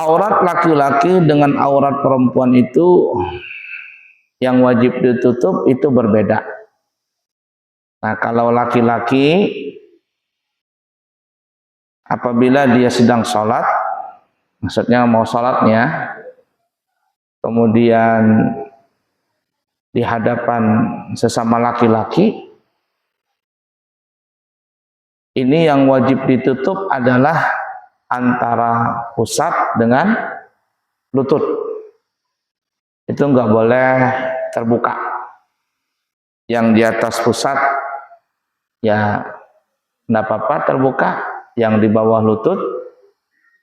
aurat laki-laki dengan aurat perempuan itu yang wajib ditutup itu berbeda. Nah, kalau laki-laki apabila dia sedang sholat, maksudnya mau sholatnya, kemudian di hadapan sesama laki-laki, ini yang wajib ditutup adalah antara pusat dengan lutut. Itu nggak boleh terbuka. Yang di atas pusat ya nggak apa-apa terbuka, yang di bawah lutut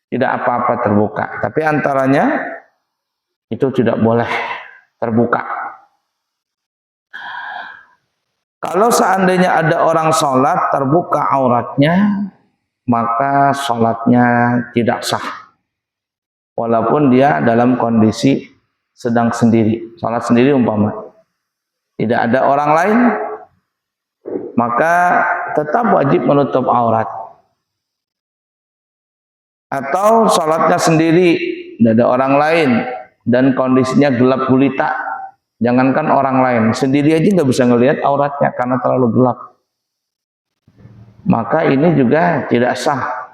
tidak apa-apa terbuka. Tapi antaranya itu tidak boleh terbuka. Kalau seandainya ada orang sholat terbuka auratnya, maka sholatnya tidak sah. Walaupun dia dalam kondisi sedang sendiri, sholat sendiri umpama. Tidak ada orang lain, maka tetap wajib menutup aurat. Atau sholatnya sendiri, tidak ada orang lain, dan kondisinya gelap gulita. Jangankan orang lain, sendiri aja nggak bisa ngelihat auratnya karena terlalu gelap. Maka ini juga tidak sah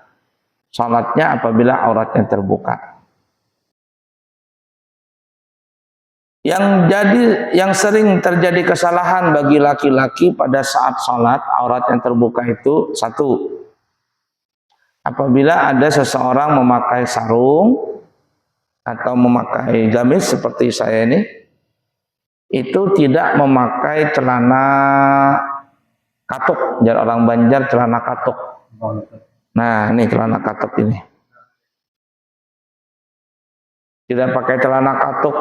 sholatnya apabila auratnya terbuka. Yang sering terjadi kesalahan bagi laki-laki pada saat sholat aurat yang terbuka itu, satu, apabila ada seseorang memakai sarung atau memakai gamis seperti saya ini, itu tidak memakai celana katuk. Jadi orang Banjar celana katuk. Nah, ini celana katuk ini. Tidak pakai celana katuk.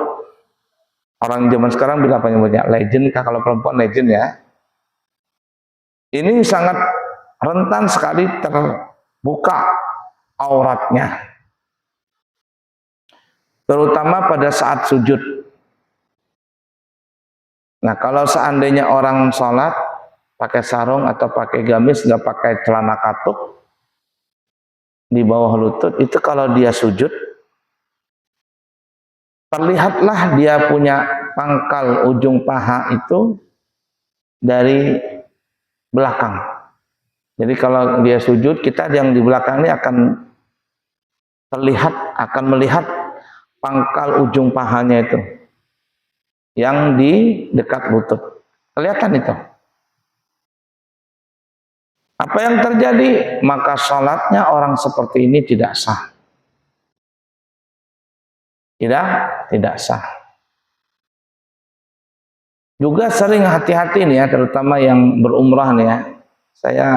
Orang zaman sekarang bilang apa nyebutnya? Legend, kalau perempuan legend ya. Ini sangat rentan sekali terbuka auratnya. Terutama pada saat sujud. Nah, kalau seandainya orang sholat pakai sarung atau pakai gamis, nggak pakai celana katuk di bawah lutut, itu kalau dia sujud, terlihatlah dia punya pangkal ujung paha itu dari belakang. Jadi kalau dia sujud, kita yang di belakang ini akan melihat pangkal ujung pahanya itu yang di dekat lutut. Kelihatan itu. Apa yang terjadi? Maka sholatnya orang seperti ini tidak sah. Tidak sah. Juga sering hati-hati nih ya, terutama yang berumrah nih ya. Saya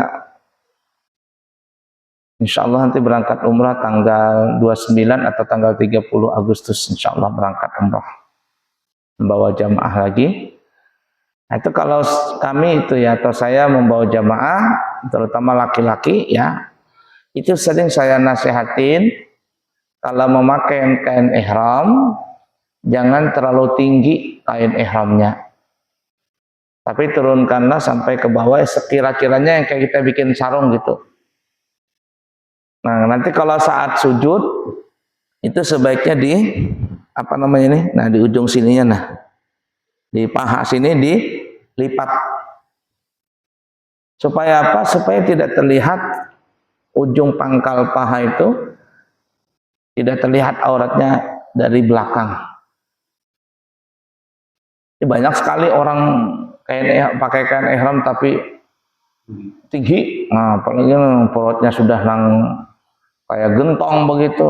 insya Allah nanti berangkat umrah tanggal 29 atau tanggal 30 Agustus insya Allah berangkat umrah. Membawa jamaah lagi. Nah, itu kalau kami itu ya, atau saya membawa jamaah, terutama laki-laki ya, itu sering saya nasihatin, kalau memakai kain ihram, jangan terlalu tinggi kain ihramnya. Tapi turunkanlah sampai ke bawah sekira-kiranya yang kayak kita bikin sarung gitu. Nah, nanti kalau saat sujud, itu sebaiknya di, apa namanya ini? Nah, di ujung sininya, nah. Di paha sini dilipat. Supaya apa? Supaya tidak terlihat ujung pangkal paha itu, tidak terlihat auratnya dari belakang. Banyak sekali orang pakai kain ihram tapi tinggi. Nah, apalagi perutnya sudah kayak gentong begitu.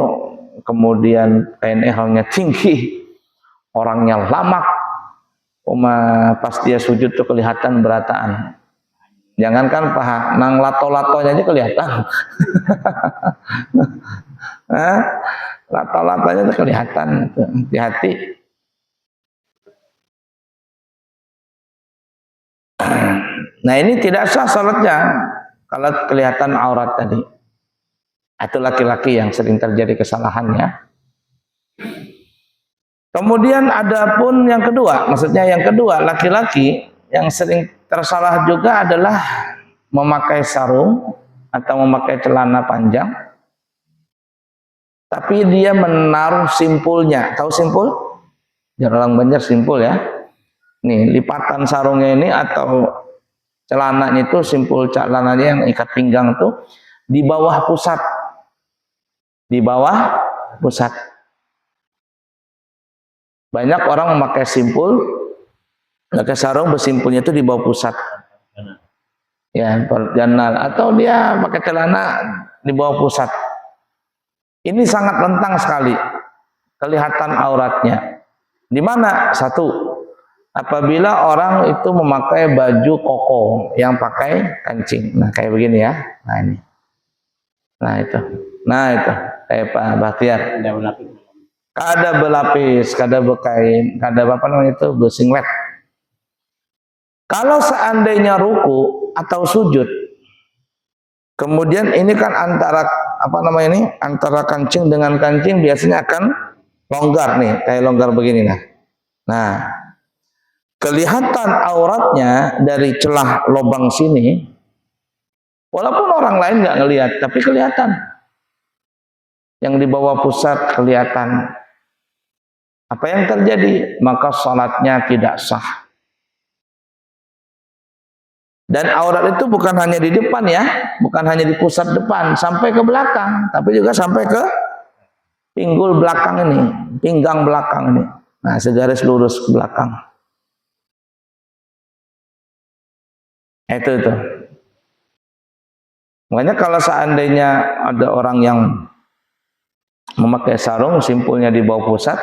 Kemudian kain ihramnya tinggi, orangnya lamak. Pas dia sujud tuh kelihatan berataan. Jangankan paha, nang lato-latonya aja kelihatan. Lato-latonya tuh kelihatan. Hati-hati. Nah, ini tidak sah salatnya kalau kelihatan aurat tadi. Itu laki-laki yang sering terjadi kesalahannya. Kemudian ada pun yang kedua, maksudnya yang kedua, laki-laki yang sering tersalah juga adalah memakai sarung atau memakai celana panjang, tapi dia menaruh simpulnya. Tahu simpul? Jangan orang Banjar simpul ya. Nih, lipatan sarungnya ini atau celananya itu, simpul celananya yang ikat pinggang tuh di bawah pusat. Di bawah pusat. Banyak orang memakai simpul, pakai sarung bersimpulnya itu di bawah pusat. Ya, janal, atau dia pakai celana di bawah pusat. Ini sangat rentang sekali kelihatan auratnya. Di mana? Satu, apabila orang itu memakai baju koko yang pakai kancing. Nah, kayak begini ya. Nah, ini. Nah, itu. Nah, itu. Kayak Pak Bahtiar. Kada berlapis, kada berkain, kada apa namanya itu, bersinglet. Kalau seandainya ruku atau sujud, kemudian ini kan antara apa namanya ini, antara kancing dengan kancing biasanya akan longgar nih, kayak longgar begini nah. Nah, kelihatan auratnya dari celah lubang sini, walaupun orang lain nggak ngelihat, tapi kelihatan. Yang di bawah pusat kelihatan. Apa yang terjadi? Maka salatnya tidak sah. Dan aurat itu bukan hanya di depan ya, bukan hanya di pusat depan, sampai ke belakang, tapi juga sampai ke pinggul belakang ini, pinggang belakang ini. Nah, segaris lurus ke belakang. Itu. Makanya kalau seandainya ada orang yang memakai sarung, simpulnya di bawah pusat,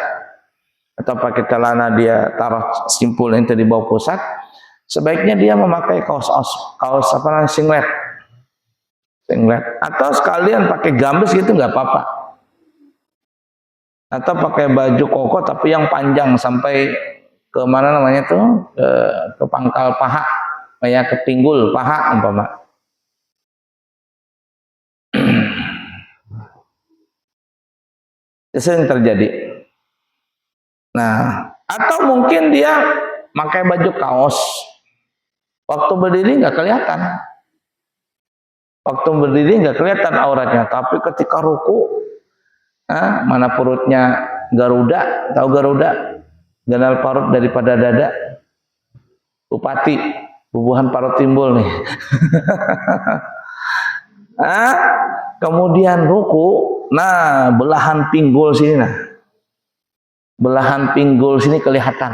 atau pakai celana dia taruh simpul itu di bawah pusat, sebaiknya dia memakai kaos apa namanya, singlet, atau sekalian pakai gambes gitu nggak apa-apa, atau pakai baju koko tapi yang panjang sampai ke mana namanya tuh, ke pangkal paha, kayak ke pinggul paha umpama. Itu sering terjadi. Nah, atau mungkin dia pakai baju kaos, waktu berdiri nggak kelihatan. Waktu berdiri nggak kelihatan auratnya, tapi ketika ruku, mana perutnya Garuda, tahu Garuda? Ganal parut daripada dada. Bupati, bubuhan parut timbul nih. Kemudian ruku, nah belahan pinggul sini nah. Belahan pinggul sini kelihatan.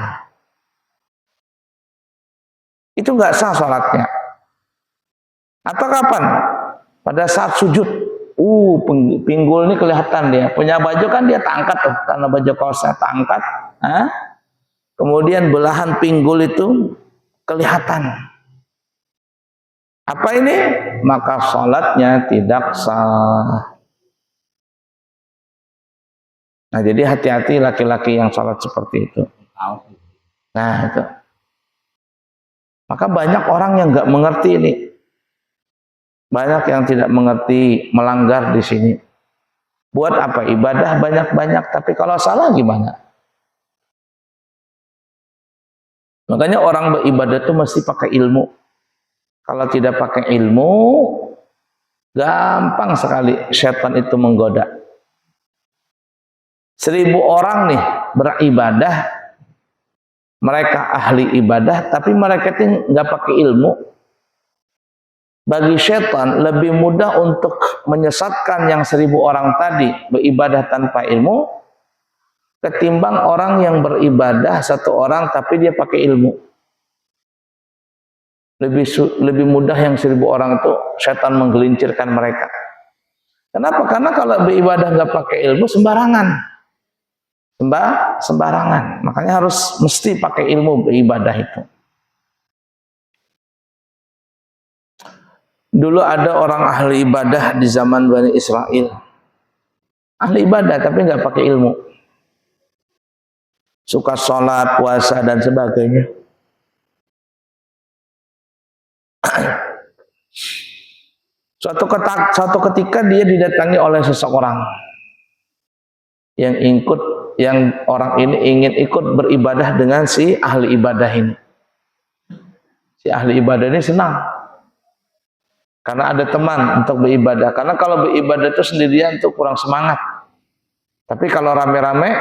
Itu nggak sah sholatnya. Atau kapan? Pada saat sujud. Pinggul ini kelihatan dia. Punya baju kan dia tak angkat tuh, karena baju kaosnya tak angkat. Kemudian belahan pinggul itu kelihatan. Apa ini? Maka sholatnya tidak sah. Nah, jadi hati-hati laki-laki yang sholat seperti itu. Nah, itu. Maka banyak orang yang nggak mengerti ini. Banyak yang tidak mengerti, melanggar di sini. Buat apa? Ibadah banyak-banyak, tapi kalau salah gimana? Makanya orang beribadah itu mesti pakai ilmu. Kalau tidak pakai ilmu, gampang sekali setan itu menggoda. 1000 orang nih beribadah, mereka ahli ibadah, tapi mereka itu nggak pakai ilmu. Bagi setan lebih mudah untuk menyesatkan yang 1000 orang tadi beribadah tanpa ilmu, ketimbang orang yang beribadah 1 orang tapi dia pakai ilmu. Lebih mudah yang 1000 orang itu setan menggelincirkan mereka. Kenapa? Karena kalau beribadah nggak pakai ilmu sembarangan. Sembarangan. Makanya harus mesti pakai ilmu beribadah itu. Dulu ada orang ahli ibadah di zaman Bani Israel. Ahli ibadah tapi nggak pakai ilmu. Suka sholat, puasa dan sebagainya. Suatu ketika dia didatangi oleh seseorang yang orang ini ingin ikut beribadah dengan si ahli ibadah ini. Si ahli ibadah ini senang karena ada teman untuk beribadah. Karena kalau beribadah itu sendirian itu kurang semangat. Tapi kalau rame-rame,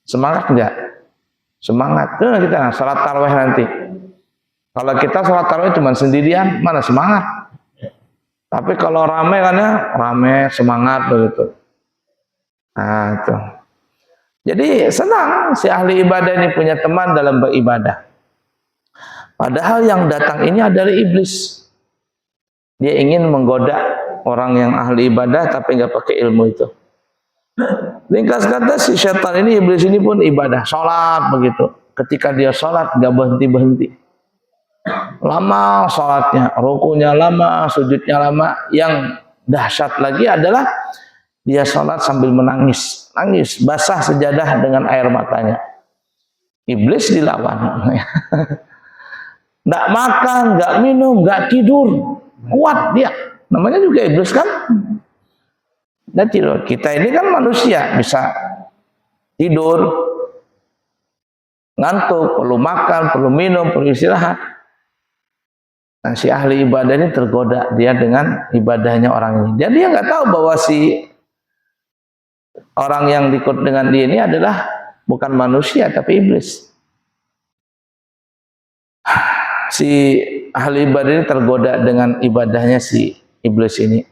semangat enggak? Semangat. Kita salat tarawih nanti. Kalau kita salat tarawih cuma sendirian, mana semangat? Tapi kalau rame kan ya, rame semangat begitu. Nah, itu. Jadi senang si ahli ibadah ini punya teman dalam beribadah. Padahal yang datang ini adalah iblis. Dia ingin menggoda orang yang ahli ibadah tapi nggak pakai ilmu itu. Ringkas kata si setan ini, iblis ini pun ibadah, sholat begitu. Ketika dia sholat nggak berhenti-berhenti. Lama sholatnya, rukunya lama, sujudnya lama. Yang dahsyat lagi adalah dia sholat sambil menangis, nangis, basah sejadah dengan air matanya. Iblis dilawan. Nggak makan, nggak minum, nggak tidur, kuat dia. Namanya juga iblis kan. Dan tidur. Kita ini kan manusia, bisa tidur, ngantuk, perlu makan, perlu minum, perlu istirahat. Nah, si ahli ibadah ini tergoda dia dengan ibadahnya orang ini. Jadi dia nggak tahu bahwa si orang yang ikut dengan dia ini adalah bukan manusia tapi iblis. Si ahli ibadah ini tergoda dengan ibadahnya si iblis ini.